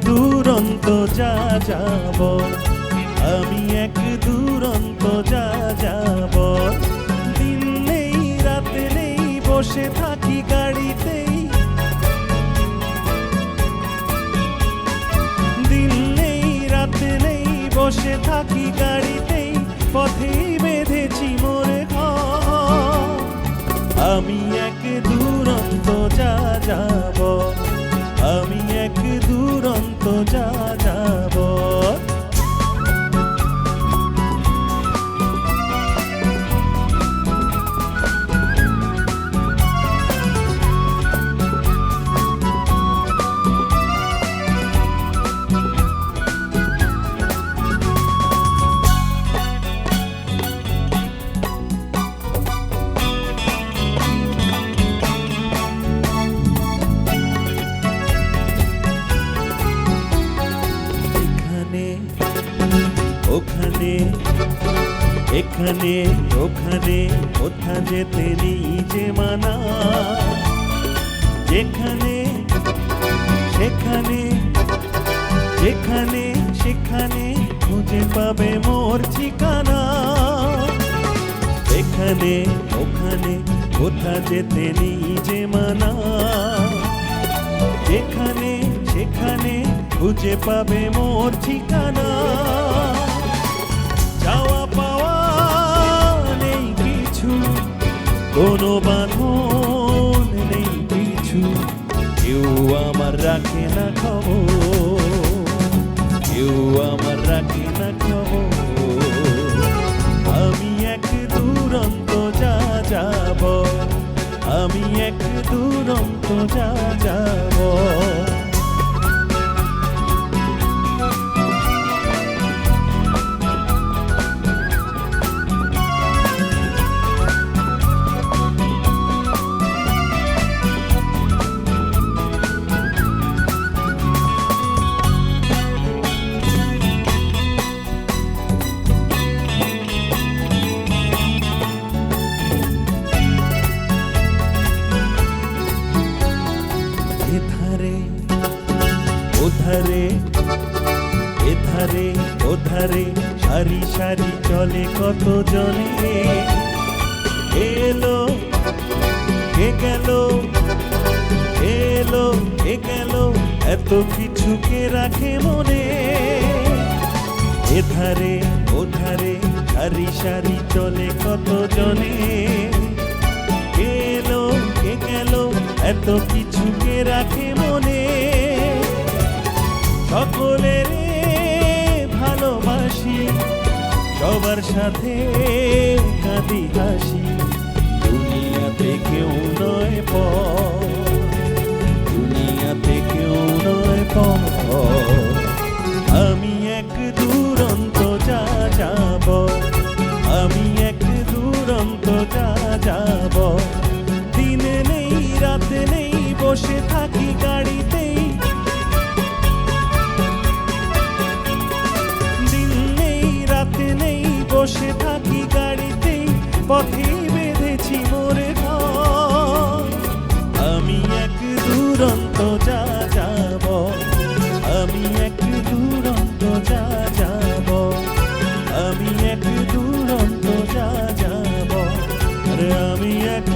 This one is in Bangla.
দুরন্ত যা যাব, আমি এক দুরন্ত যা যাব। দিন নেই রাত নেই বসে থাকি গাড়িতেই, দিন নেই রাত নেই বসে থাকি গাড়িতেই, পথেই বেঁধেছি মোরে ঘর। আমি এক দুরন্ত যা যাব, আমি এক দুরন্ত যা যাব। ওখানে এখানে ওখানে কোথা যেতে নেই যে মানা, যেখানে সেখানে যেখানে সেখানে খুঁজে পাবে মোর ঠিকানা। এখানে ওখানে কোথা যেতে নেই যে মানা, যেখানে সেখানে খুঁজে পাবে মোর ঠিকানা। যাওয়া পাওয়া নেই কিছু, কোনো বাঁধন নেই কিছু, কেউ আমার রাখে না খবর, কেউ আমার রাখে না খবর। আমি এক দুরন্ত যা যাব, আমি এক দুরন্ত যা যাব। এধারে ওধারে এধারে ওধারে সারি সারি চলে কত জনে, এলো কে গেল, এলো কে গেল, এত কিছু কে রাখে মনে। এধারে ওধারে সারি সারি চলে কত জনে, এলো কে গেল, এত কিছু কে রাখে মনে। সকলের ভালোবাসি, সবার সাথে কাঁদি হাসি, দুনিয়াতে কেউ নয় পর, দুনিয়াতে কেউ নয় পর। আমি এক দুরন্ত যা যাব, আমি এক দুরন্ত যা যাব। দিন নেই রাত নেই বসে থাকি গাড়িতেই, দিন নেই রাত নেই বসে থাকি গাড়িতেই, পথেই বেঁধেছি মোরে ঘর। আমি এক দুরন্ত যা যাব, আমি এক দুরন্ত যা যাব, আমি এক দুরন্ত যা যাব। আরে আমি এক